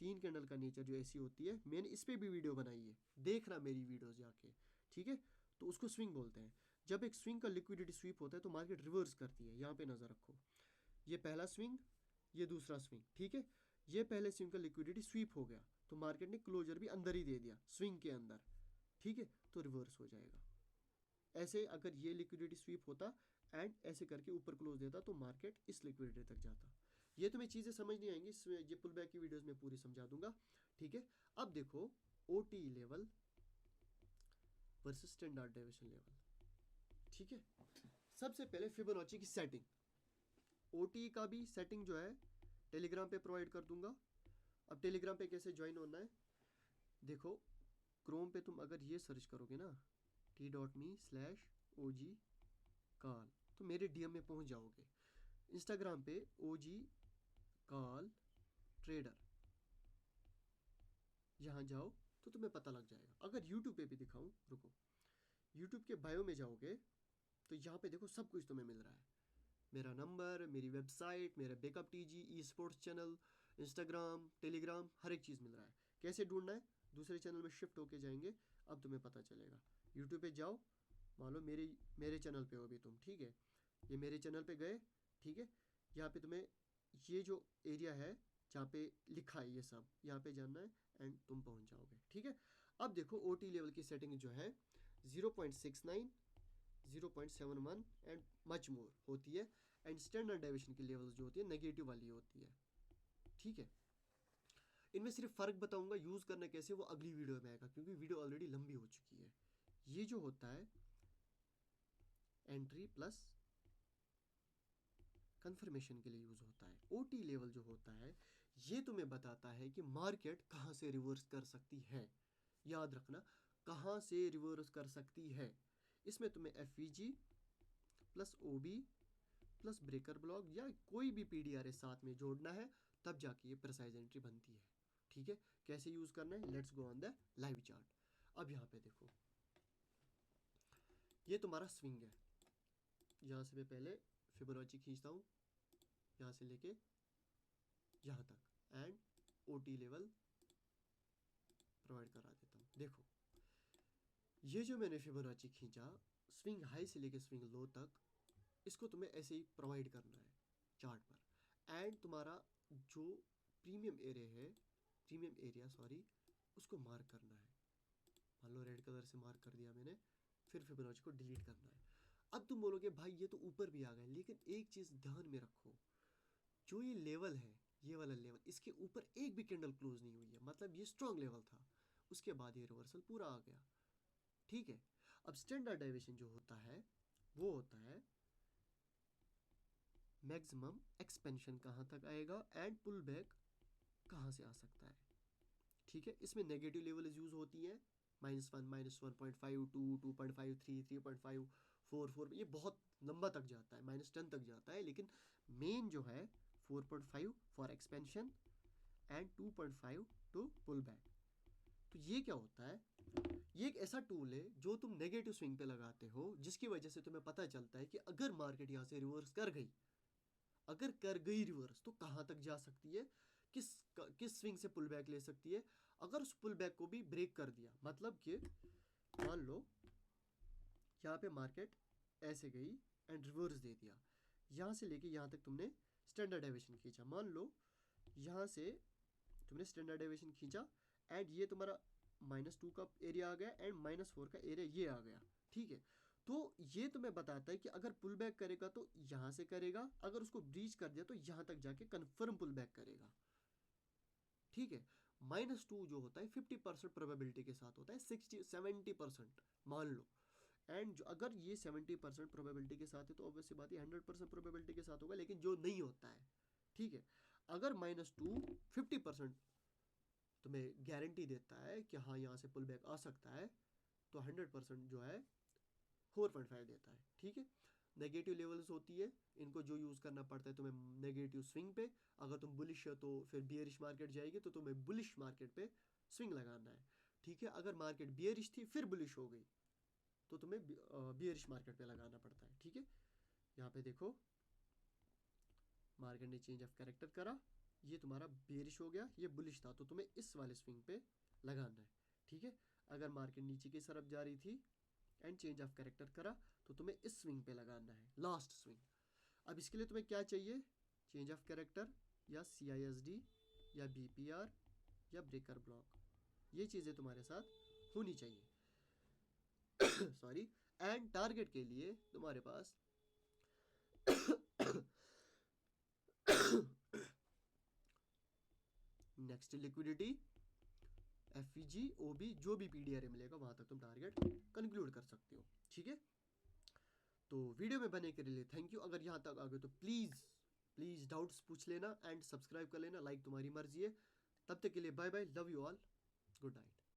3 कैंडल का नेचर जो ऐसी होती है, मैंने इस पर भी वीडियो बनाई है, देखना मेरी वीडियोज जाके, ठीक है। तो उसको स्विंग बोलते हैं। जब एक स्विंग का लिक्विडिटी स्वीप होता है तो मार्केट रिवर्स करती है। यहाँ पे नज़र रखो, ये पहला स्विंग, ये दूसरा स्विंग, ठीक है। ये पहले स्विंग का लिक्विडिटी स्वीप हो गया तो मार्केट ने क्लोजर भी अंदर ही दे दिया स्विंग के अंदर, ठीक है, तो रिवर्स हो जाएगा। ऐसे अगर ये लिक्विडिटी स्वीप होता एंड ऐसे करके ऊपर क्लोज देता तो मार्केट इस लिक्विडिटी तक जाता। ये तुम्हें चीज़ें समझ नहीं आएंगी, ये पुल बैक की वीडियोस में पूरी समझा दूंगा, ठीक है। अब देखो OT level versus standard deviation level, ठीक है। सबसे पहले फिबोनाची की सेटिंग, OT का भी सेटिंग जो है टेलीग्राम पे प्रोवाइड कर दूंगा। अब टेलीग्राम पे कैसे ज्वाइन होना है, देखो क्रोम पे तुम अगर ये सर्च करोगे ना t.me/OG कॉल, तो मेरे DM में पहुंच जाओगे। इंस्टाग्राम पे OG कॉल ट्रेडर, यहाँ जाओ तो तुम्हें पता लग जाएगा। अगर यूट्यूब पे भी दिखाऊं, रुको, यूट्यूब के बायो में जाओगे तो यहाँ पे देखो सब कुछ तुम्हें मिल रहा है, मेरा नंबर, मेरी वेबसाइट, मेरा backup TG, E sports channel, Instagram, Telegram, हर एक चीज़ मिल रहा है। कैसे ढूंढना है, दूसरे चैनल में शिफ्ट होके जाएंगे, अब तुम्हें पता चलेगा। यूट्यूब पे जाओ, मान लो मेरे चैनल पे हो अभी तुम, ठीक है, ये मेरे चैनल पे गए, ठीक है। यहाँ पे तुम्हें ये जो एरिया है जहाँ पे लिखा है ये सब, यहाँ पे जाना है एंड तुम पहुँच जाओगे, ठीक है। अब देखो OT लेवल की सेटिंग जो है 0.69, 0.71 एंड मच मोर होती है, एंड स्टैंडर्ड डेविएशन की लेवल्स जो होती है नेगेटिव वाली होती है, ठीक है। इनमें सिर्फ फ़र्क बताऊंगा, यूज़ करना कैसे वो अगली वीडियो में आएगा, क्योंकि वीडियो ऑलरेडी लंबी हो चुकी है। ये जो होता है एंट्री प्लस कंफर्मेशन के लिए यूज़ होता है। OT लेवल जो होता है ये तुम्हें बताता है कि मार्केट कहाँ से रिवर्स कर सकती है, याद रखना कहाँ से रिवर्स कर सकती है। इसमें तुम्हें FVG plus OB plus breaker block या कोई भी PDRA साथ में जोड़ना है, तब जाके ये प्रिसाइज एंट्री बनती है, ठीक है। कैसे यूज़ करना है, let's go on the live chart. अब यहाँ पे देखो ये तुम्हारा स्विंग है, यहाँ से मैं पहले फिबोनाची खींचता हूँ, यहाँ से लेके यहाँ तक, एंड OT लेवल प्रोवाइड करा देता हूँ। देखो ये जो मैंने फिबोनाची खींचा स्विंग हाई से लेके स्विंग लो तक, इसको तुम्हें ऐसे ही प्रोवाइड करना है चार्ट पर, एंड तुम्हारा जो प्रीमियम एरिया उसको मार्क करना है। मान लो रेड कलर से मार्क कर दिया मैंने, फिर फिबोनाची को डिलीट करना है। अब तुम बोलोगे भाई ये तो ऊपर भी आ गया, लेकिन एक चीज़ ध्यान में रखो, जो ये लेवल है, ये वाला लेवल, इसके ऊपर एक भी कैंडल क्लोज नहीं हुई है, मतलब ये स्ट्रॉन्ग लेवल था, उसके बाद ये रिवर्सल पूरा आ गया, ठीक है। अब स्टैंडर्ड डेविएशन जो होता है वो होता है मैक्सिमम एक्सपेंशन कहाँ तक आएगा एंड पुल बैक कहाँ से आ सकता है, ठीक है। इसमें नेगेटिव लेवल यूज होती है -1, -1.5, 2, 2.53, 3.5, 4, ये बहुत लंबा तक जाता है, -10 तक जाता है, लेकिन मेन जो है 4.5 for expansion and 2.5 to pull back. तो ये क्या होता है, ये एक ऐसा टूल है जो तुम नेगेटिव स्विंग पे लगाते हो, जिसकी वजह से तुम्हें पता चलता है कि अगर मार्केट यहाँ से रिवर्स कर गई, अगर कर गई रिवर्स, तो कहाँ तक जा सकती है, किस स्विंग से पुल बैक ले सकती है। अगर उस पुल बैक को भी ब्रेक कर दिया, मतलब कि मान लो यहाँ पे मार्केट ऐसे गई एंड रिवर्स दे दिया, यहाँ से लेके यहाँ तक तुमने स्टैंडर्ड डेविएशन खींचा, मान लो यहाँ से तुमने स्टैंडर्ड डेविएशन खींचा एंड ये तुम्हारा -2 का एरिया आ गया एंड -4 का एरिया ये आ गया, ठीक है। तो ये तुम्हें बताता है कि अगर पुल बैक करेगा तो यहाँ से करेगा, अगर उसको ब्रीच कर दिया तो यहाँ तक जाके कन्फर्म पुल बैक करेगा, ठीक है। -2 जो होता है 50% प्रोबेबिलिटी के साथ होता है, 60-70% मान लो, एंड जो अगर ये 70% प्रोबेबिलिटी के साथ है तो ऑब्वियसली बात है 100% प्रोबेबिलिटी के साथ होगा, लेकिन जो नहीं होता है, ठीक है। अगर -2 50% तुम्हें गारंटी देता है कि हाँ यहाँ से पुल बैक आ सकता है, तो 100% जो है 4.5 देता है, ठीक है। नेगेटिव लेवल्स होती है, इनको जो यूज़ करना पड़ता है तुम्हें नेगेटिव स्विंग पे। अगर तुम बुलिश हो तो फिर बियरिश मार्केट जाएगी तो तुम्हें बुलिश मार्केट पे स्विंग लगाना है, ठीक है। अगर मार्केट बियरिश थी फिर बुलिश हो गई तो तुम्हें बियरिश मार्केट पे लगाना पड़ता है, ठीक है। यहाँ पे देखो मार्केट ने चेंज ऑफ कैरेक्टर करा, ये तुम्हारा बेरिश हो गया, ये बुलिश था, तो तुम्हें इस वाले स्विंग पे लगाना है, ठीक है। अगर मार्केट नीचे की तरफ जा रही थी एंड चेंज ऑफ कैरेक्टर करा तो तुम्हें इस स्विंग पे लगाना है, लास्ट स्विंग। अब इसके लिए तुम्हें क्या चाहिए, चेंज ऑफ कैरेक्टर या CISD या BPR या ब्रेकर ब्लॉक, ये चीज़ें तुम्हारे साथ होनी चाहिए सॉरी। एंड टारगेट के लिए तुम्हारे पास नेक्स्ट लिक्विडिटी, एफईजी, ओबी, जो भी पीडीआर मिलेगा वहां तक तुम टारगेट कंक्लूड कर सकते हो। ठीक है, तो वीडियो में बने के लिए थैंक यू। अगर यहाँ तक आ गए तो प्लीज़ प्लीज़ डाउट्स पूछ लेना एंड सब्सक्राइब कर लेना, लाइक तुम्हारी मर्जी है। तब तक के लिए bye bye, love you all, good night.